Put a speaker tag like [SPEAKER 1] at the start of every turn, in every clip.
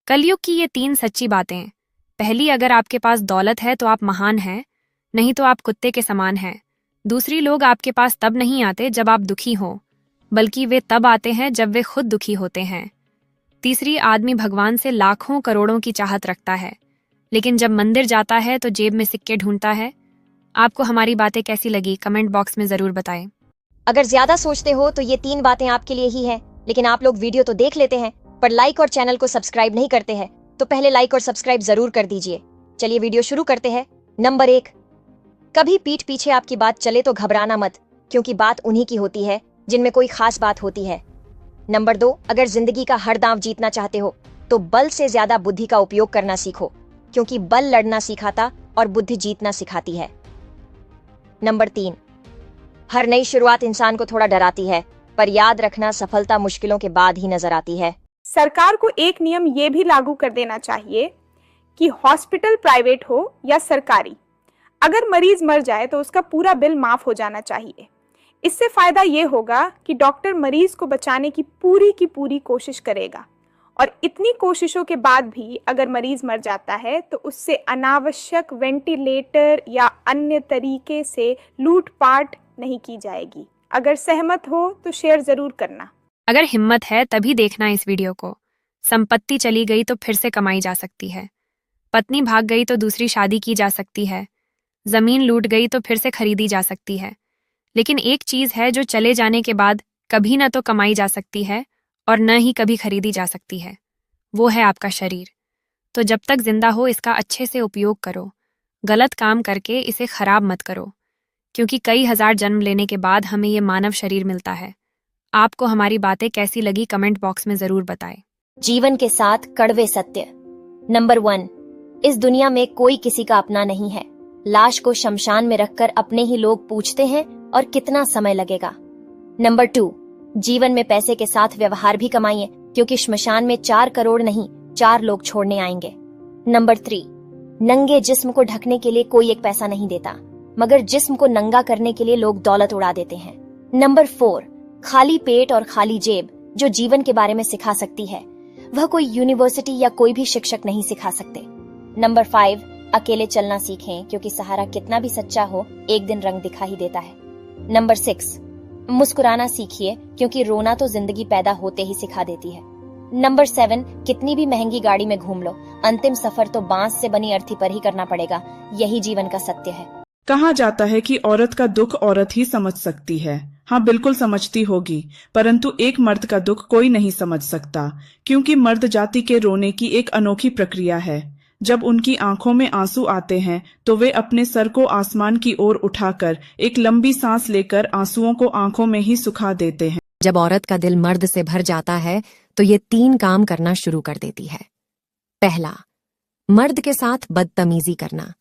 [SPEAKER 1] कलयुग की ये 3 सच्ची बातें। पहली, अगर आपके पास दौलत है तो आप महान हैं, नहीं तो आप कुत्ते के समान हैं। दूसरी, लोग आपके पास तब नहीं आते जब आप दुखी हो, बल्कि वे तब आते हैं जब वे खुद दुखी होते हैं। तीसरी, आदमी भगवान से लाखों करोड़ों की चाहत रखता है, लेकिन जब मंदिर जाता है तो जेब में सिक्के ढूंढता है। आपको हमारी बातें कैसी लगी, कमेंट बॉक्स में जरूर बताएं।
[SPEAKER 2] अगर ज्यादा सोचते हो तो ये 3 बातें आपके लिए ही है, लेकिन आप लोग वीडियो तो देख लेते हैं पर लाइक और चैनल को सब्सक्राइब नहीं करते हैं, तो पहले लाइक और सब्सक्राइब जरूर कर दीजिए। चलिए वीडियो शुरू करते हैं। नंबर 1, कभी पीठ पीछे आपकी बात चले तो घबराना मत, क्योंकि बात उन्हीं की होती है जिनमें कोई खास बात होती है। नंबर 2, अगर जिंदगी का हर दांव जीतना चाहते हो तो बल से ज्यादा बुद्धि का उपयोग करना सीखो, क्योंकि बल लड़ना सिखाता और बुद्धि जीतना सिखाती है। नंबर 3, हर नई शुरुआत इंसान को थोड़ा डराती है, पर याद रखना सफलता मुश्किलों के बाद ही नजर आती है।
[SPEAKER 3] सरकार को एक नियम ये भी लागू कर देना चाहिए कि हॉस्पिटल प्राइवेट हो या सरकारी, अगर मरीज मर जाए तो उसका पूरा बिल माफ हो जाना चाहिए। इससे फायदा ये होगा कि डॉक्टर मरीज को बचाने की पूरी कोशिश करेगा, और इतनी कोशिशों के बाद भी अगर मरीज मर जाता है तो उससे अनावश्यक वेंटिलेटर या अन्य तरीके से लूटपाट नहीं की जाएगी। अगर सहमत हो तो शेयर जरूर करना।
[SPEAKER 1] अगर हिम्मत है तभी देखना इस वीडियो को। संपत्ति चली गई तो फिर से कमाई जा सकती है, पत्नी भाग गई तो दूसरी शादी की जा सकती है, जमीन लूट गई तो फिर से खरीदी जा सकती है, लेकिन एक चीज है जो चले जाने के बाद कभी न तो कमाई जा सकती है और न ही कभी खरीदी जा सकती है, वो है आपका शरीर। तो जब तक जिंदा हो इसका अच्छे से उपयोग करो, गलत काम करके इसे खराब मत करो, क्योंकि कई हजार जन्म लेने के बाद हमें ये मानव शरीर मिलता है। आपको हमारी बातें कैसी लगी, कमेंट बॉक्स में जरूर बताएं।
[SPEAKER 2] जीवन के साथ कड़वे सत्य। नंबर 1, इस दुनिया में कोई किसी का अपना नहीं है। लाश को शमशान में रखकर अपने ही लोग पूछते हैं और कितना समय लगेगा। नंबर 2, जीवन में पैसे के साथ व्यवहार भी कमाइए, क्योंकि श्मशान में 4 करोड़ नहीं 4 लोग छोड़ने आएंगे। नंबर 3, नंगे जिस्म को ढकने के लिए कोई एक पैसा नहीं देता, मगर जिस्म को नंगा करने के लिए लोग दौलत उड़ा देते हैं। नंबर 4, खाली पेट और खाली जेब जो जीवन के बारे में सिखा सकती है, वह कोई यूनिवर्सिटी या कोई भी शिक्षक नहीं सिखा सकते। नंबर 5, अकेले चलना सीखें, क्योंकि सहारा कितना भी सच्चा हो एक दिन रंग दिखा ही देता है। नंबर 6, मुस्कुराना सीखिए, क्योंकि रोना तो जिंदगी पैदा होते ही सिखा देती है। नंबर 7, कितनी भी महंगी गाड़ी में घूम लो, अंतिम सफर तो बांस से बनी अर्थी पर ही करना पड़ेगा। यही जीवन का सत्य है।
[SPEAKER 4] कहा जाता है कि औरत का दुख औरत ही समझ सकती है। हाँ, बिल्कुल समझती होगी, परंतु एक मर्द का दुख कोई नहीं समझ सकता, क्योंकि मर्द जाति के रोने की एक अनोखी प्रक्रिया है। जब उनकी आंखों में आंसू आते हैं तो वे अपने सर को आसमान की ओर उठाकर एक लंबी सांस लेकर आंसुओं को आंखों में ही सुखा देते हैं।
[SPEAKER 5] जब औरत का दिल मर्द से भर जाता है तो ये 3 काम करना शुरू कर देती है। पहला, मर्द के साथ बदतमीजी करना।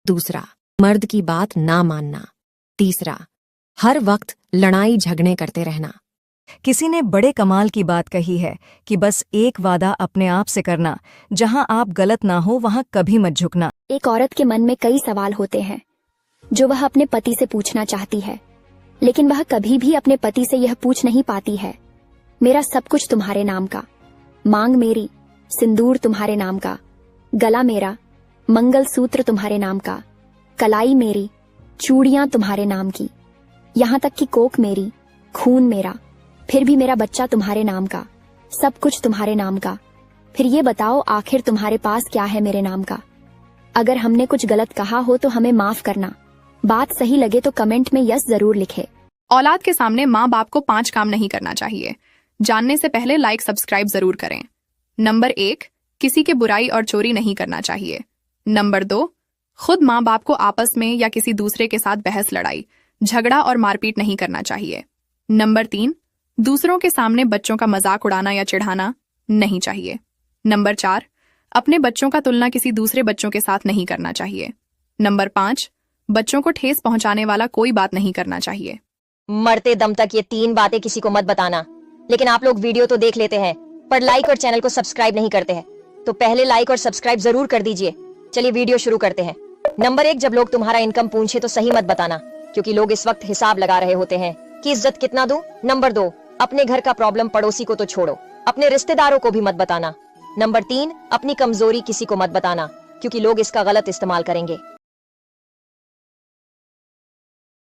[SPEAKER 5] दूसरा, मर्द की बात ना मानना। तीसरा, हर वक्त लड़ाई झगड़े करते रहना।
[SPEAKER 6] किसी ने बड़े कमाल की बात कही है कि बस एक वादा अपने आप से करना, जहां आप गलत ना हो वहां कभी मत झुकना।
[SPEAKER 7] एक औरत के मन में कई सवाल होते हैं जो वह अपने पति से पूछना चाहती है, लेकिन वह कभी भी अपने पति से यह पूछ नहीं पाती है, मेरा सब कुछ तुम्हारे नाम का, मांग मेरी, सिंदूर तुम्हारे नाम का, गला मेरा, मंगलसूत्र तुम्हारे नाम का, कलाई मेरी, चूड़ियां तुम्हारे नाम की, यहाँ तक कि कोक मेरी, खून मेरा, फिर भी मेरा बच्चा तुम्हारे नाम का, सब कुछ तुम्हारे नाम का। फिर ये बताओ आखिर तुम्हारे पास क्या है मेरे नाम का? अगर हमने कुछ गलत कहा हो तो हमें माफ करना। बात सही लगे तो कमेंट में यस जरूर लिखे।
[SPEAKER 8] औलाद के सामने माँ बाप को 5 काम नहीं करना चाहिए। जानने से पहले लाइक सब्सक्राइब जरूर करें। नंबर 1, किसी के बुराई और चोरी नहीं करना चाहिए। नंबर 2, खुद माँ बाप को आपस में या किसी दूसरे के साथ बहस लड़ाई झगड़ा और मारपीट नहीं करना चाहिए। नंबर 3, दूसरों के सामने बच्चों का मजाक उड़ाना या चिढ़ाना नहीं चाहिए। नंबर 4, अपने बच्चों का तुलना किसी दूसरे बच्चों के साथ नहीं करना चाहिए। नंबर 5, बच्चों को ठेस पहुंचाने वाला कोई बात नहीं करना चाहिए।
[SPEAKER 2] मरते दम तक ये 3 बातें किसी को मत बताना, लेकिन आप लोग वीडियो तो देख लेते हैं पर लाइक और चैनल को सब्सक्राइब नहीं करते हैं, तो पहले लाइक और सब्सक्राइब जरूर कर दीजिए। चलिए वीडियो शुरू करते हैं। नंबर 1, जब लोग तुम्हारा इनकम पूछे तो सही मत बताना, क्योंकि लोग इस वक्त हिसाब लगा रहे होते हैं कि इज्जत कितना दूं। नंबर 2, अपने घर का प्रॉब्लम पड़ोसी को तो छोड़ो, अपने रिश्तेदारों को भी मत बताना, नंबर 3, अपनी कमजोरी किसी को मत बताना, क्योंकि लोग इसका गलत इस्तेमाल करेंगे।